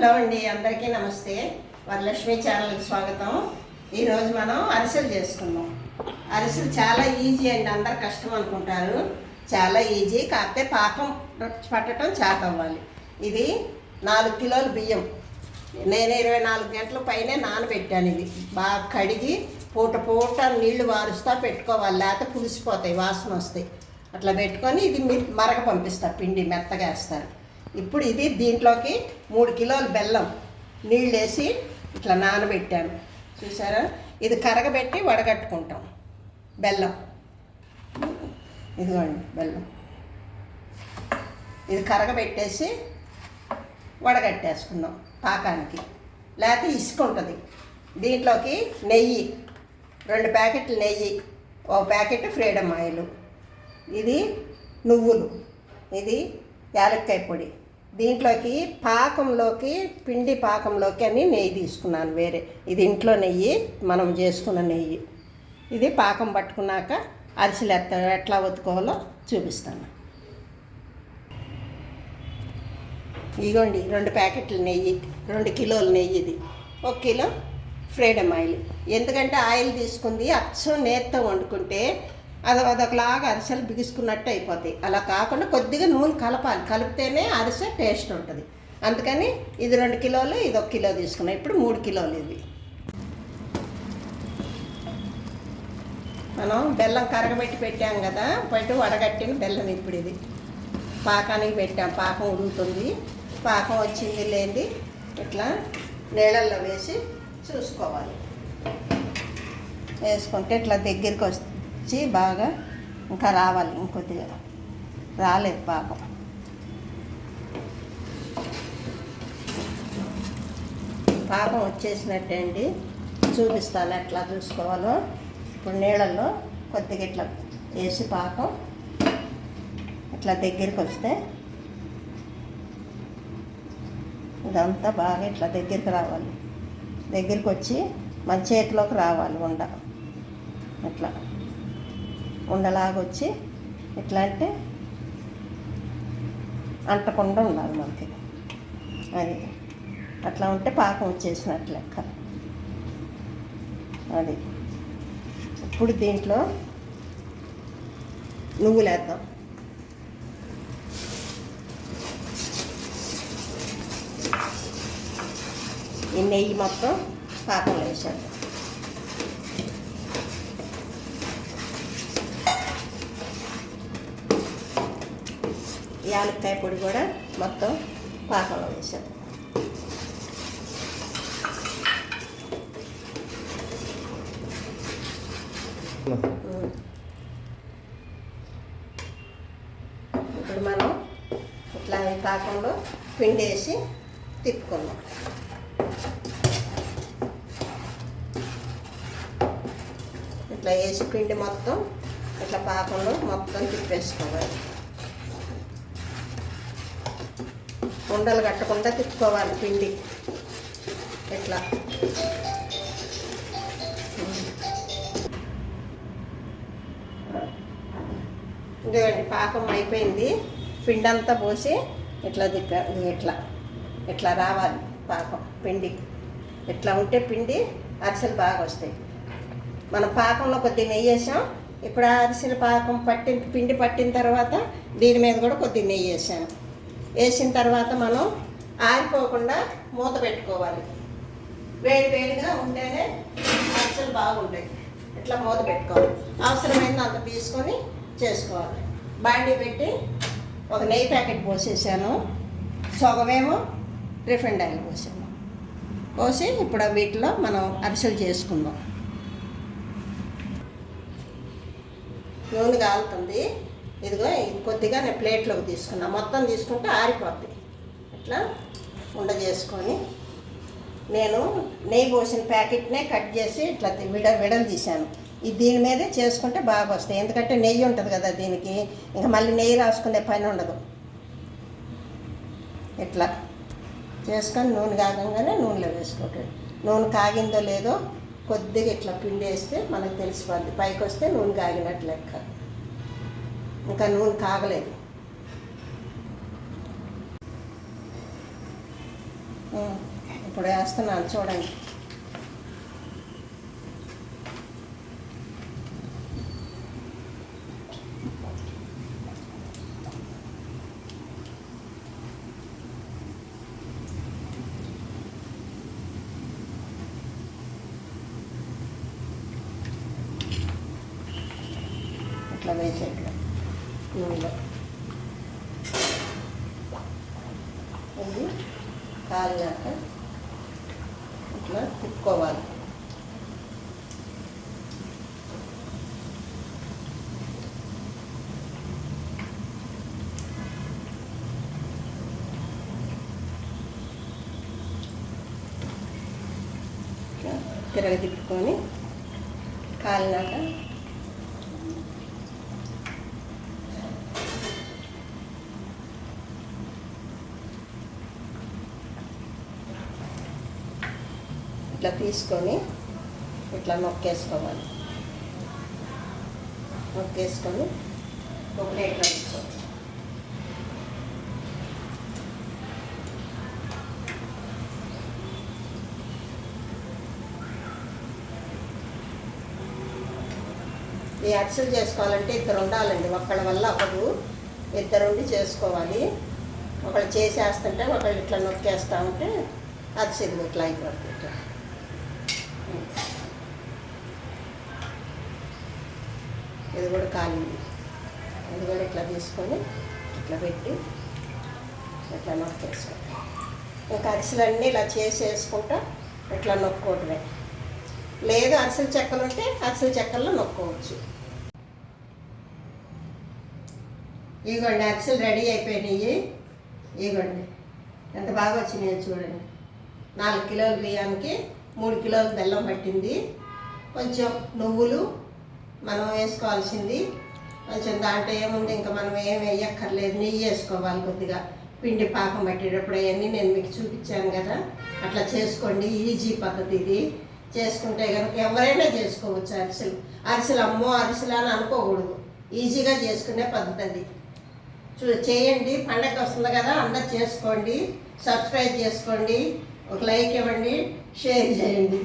Hello అండి, అందరికీ నమస్తే. వరలక్ష్మి ఛానల్కి స్వాగతం. ఈరోజు మనం అరిసెలు చేసుకుందాం. అరిసెలు చాలా ఈజీ అండి, అందరు కష్టం అనుకుంటారు. చాలా ఈజీ, కాకపోతే పాకం పట్టడం చేత అవ్వాలి. ఇది 4 కిలోల బియ్యం నేను 24 గంటల పైనే నానబెట్టాను. ఇది బాగా కడిగి పూట పూట నీళ్లు వారుస్తా పెట్టుకోవాలి, లేకపోతే పులిసిపోతాయి, వాసన వస్తాయి. అట్లా పెట్టుకొని ఇది మరగ పంపిస్తారు, పిండి మెత్తగా వేస్తారు. ఇప్పుడు ఇది దీంట్లోకి 3 కిలోల బెల్లం నీళ్ళు వేసి ఇట్లా నానబెట్టాను, చూసారా. ఇది కరగబెట్టి వడగట్టుకుంటాం. బెల్లం ఇదిగోండి, బెల్లం ఇది కరగబెట్టేసి వడగట్టేసుకుందాం పాకానికి, లేకపోతే ఇసుక ఉంటుంది. దీంట్లోకి నెయ్యి 2 ప్యాకెట్లు నెయ్యి, 1 ప్యాకెట్ ఫ్రీడమ్ ఆయిల్, ఇది నువ్వులు, ఇది యాలక్కాయ పొడి. దీంట్లోకి పాకంలోకి పిండి పాకంలోకి అని నెయ్యి తీసుకున్నాను వేరే. ఇది ఇంట్లో నెయ్యి, మనం చేసుకున్న నెయ్యి. ఇది పాకం పట్టుకున్నాక అరిసెలు ఎట్లా ఒత్తుకోవాలో చూపిస్తాను. ఇదిగోండి 2 ప్యాకెట్ల నెయ్యి, 2 కిలోల నెయ్యి. ఇది 1 కిలో ఫ్రీడమ్ ఆయిల్. ఎందుకంటే ఆయిల్ తీసుకుంది అచ్చం నేతితో వండుకుంటే అదొకలాగా అరిసెలు బిగుసుకున్నట్టు అయిపోతాయి. అలా కాకుండా కొద్దిగా నూనె కలపాలి, కలిపితేనే అరిసె టేస్ట్ ఉంటుంది. అందుకని ఇది 2 కిలోలు, ఇది 1 కిలో తీసుకున్నాం. ఇప్పుడు 3 కిలోలు. ఇది మనం బెల్లం కరగబెట్టి పెట్టాం కదా, బయట వడగట్టిన బెల్లం. ఇప్పుడు ఇది పాకానికి పెట్టాం, పాకం ఉడుకుతుంది. పాకం వచ్చింది లేనిది ఇట్లా నీళ్ళల్లో వేసి చూసుకోవాలి. వేసుకుంటే ఇట్లా దగ్గరికి వచ్చి బాగా ఇంకా రావాలి. ఇంకొద్దిగా రాలేదు పాకం. పాకం వచ్చేసినట్టే అండి, చూపిస్తాను ఎట్లా చూసుకోవాలో. ఇప్పుడు నీళ్ళల్లో కొద్దిగా ఇట్లా వేసి పాకం ఇట్లా దగ్గరికి వస్తే ఇదంతా బాగా ఇట్లా దగ్గరికి రావాలి. దగ్గరికి వచ్చి మన చేతిలోకి రావాలి ఉండ. ఇట్లా ఉండలాగొచ్చి ఎట్లా అంటే అంటకుండా ఉండాలి మనకి. అది అట్లా ఉంటే పాకం వచ్చేసినట్టు లెక్క. అది ఇప్పుడు దీంట్లో నువ్వులు వేద్దాం. ఈ నెయ్యి మొత్తం పాకంలో వేసేద్దాం. యాలక్కాయ పొడి కూడా మొత్తం పాకంలో వేసాం. ఇప్పుడు మనం ఇట్లా ఈ పాకంలో పిండి వేసి తిప్పుకుందాం. ఇట్లా వేసి పిండి మొత్తం ఇట్లా పాకంలో మొత్తం తిప్పేసుకోవాలి. ఉండలు కట్టకుండా తిప్పుకోవాలి పిండి ఇట్లా. ఇదిగోండి పాకం అయిపోయింది. పిండి అంతా పోసి ఇట్లా ఇట్లా ఇట్లా రావాలి పాకం. పిండి ఇట్లా ఉంటే పిండి అరిసెలు బాగా వస్తాయి. మనం పాకంలో కొద్దిగా నెయ్యి వేసాం. ఇప్పుడు అరిసెలు పాకం పిండి పట్టిన తర్వాత దీని మీద కూడా కొద్దిగా నెయ్యి వేసాను. వేసిన తర్వాత మనం ఆరిపోకుండా మూత పెట్టుకోవాలి. వేడిగా ఉంటేనే అరిసెలు బాగుంటాయి. ఇట్లా మూత పెట్టుకోవాలి. అవసరమైంది అంత తీసుకొని చేసుకోవాలి. బాండీ పెట్టి ఒక నెయ్యి ప్యాకెట్ పోసేసాను, సగమేమో రిఫైండ్ ఆయిల్ పోసాను. పోసి ఇప్పుడు వీటిలో మనం అరిసెలు చేసుకుందాం. నూనె కాలుతుంది. ఇదిగో కొద్దిగా నేను ప్లేట్లోకి తీసుకున్నా. మొత్తం తీసుకుంటే ఆరిపోద్ది. ఇట్లా ఉండ చేసుకొని నేను నెయ్యి పోసిన ప్యాకెట్నే కట్ చేసి ఇట్లా విడలు తీశాను. దీని మీదే చేసుకుంటే బాగా వస్తాయి. ఎందుకంటే నెయ్యి ఉంటుంది కదా దీనికి, ఇంకా మళ్ళీ నెయ్యి రాసుకునే పని ఉండదు. ఇట్లా చేసుకొని నూనె కాగంగానే నూనెలో వేసుకోవటం. నూనె కాగిందో లేదో కొద్దిగా ఇట్లా పిండి వేస్తే మనకు తెలిసిపోద్ది. పైకి వస్తే నూనె కాగినట్లు లెక్క. ఇంకా నూనె కాగలేదు. ఇప్పుడు వేస్తున్నాను చూడండి. ఇట్లా వేసేట్లు నూనెలో ఇది కాలినాక ఇట్లా తిప్పుకోవాలి. ఇట్లా తిరగ తిప్పుకొని కాలినాక ఇట్లా తీసుకొని ఇట్లా నొక్కేసుకోవాలి. నొక్కేసుకొని ఒక ప్లేట్లో తీసుకోవాలి. ఈ అరిసెలు చేసుకోవాలంటే ఇద్దరు ఉండాలండి, ఒకళ్ళ వల్ల ఒకరు ఇద్దరుండి చేసుకోవాలి. ఒకళ్ళు చేసేస్తుంటే ఒకళ్ళు ఇట్లా నొక్కేస్తూ ఉంటే అరిసెలు ఇట్లా అయిపోతుంది. ఇది కూడా కాలింది. ఇది కూడా ఇట్లా తీసుకొని ఇట్లా పెట్టి ఇట్లా నొక్కేసుకోవాలి. ఇంకా అరిసెలన్నీ ఇలా చేసేసుకుంటా ఇట్లా నొక్కోవటమే. లేదు అరిసెల చెక్కలు ఉంటే అరిసెల చెక్కల్లో నొక్కోవచ్చు. ఇదిగోండి అరిసెలు రెడీ అయిపోయినాయి. ఇదిగోండి ఎంత బాగా వచ్చినాయో చూడండి. 4 కిలోల బియ్యానికి 3 కిలోల బెల్లం పట్టింది. కొంచెం నువ్వులు మనం వేసుకోవాల్సింది. కొంచెం దాంట్లో ఏముంది, ఇంకా మనం ఏం వేయక్కర్లేదు. నెయ్యి వేసుకోవాలి కొద్దిగా. పిండి పాకం పట్టేటప్పుడు అవన్నీ నేను మీకు చూపించాను కదా, అట్లా చేసుకోండి. ఈజీ పద్ధతి ఇది. చేసుకుంటే కనుక ఎవరైనా చేసుకోవచ్చు అరిసెలు. అరిసెలు అమ్మో అరిసెలు అని అనుకోకూడదు, ఈజీగా చేసుకునే పద్ధతి అది. చేయండి. పండగ వస్తుంది కదా, అందరు చేసుకోండి. సబ్స్క్రైబ్ చేసుకోండి, ఒక లైక్ ఇవ్వండి, షేర్ చేయండి.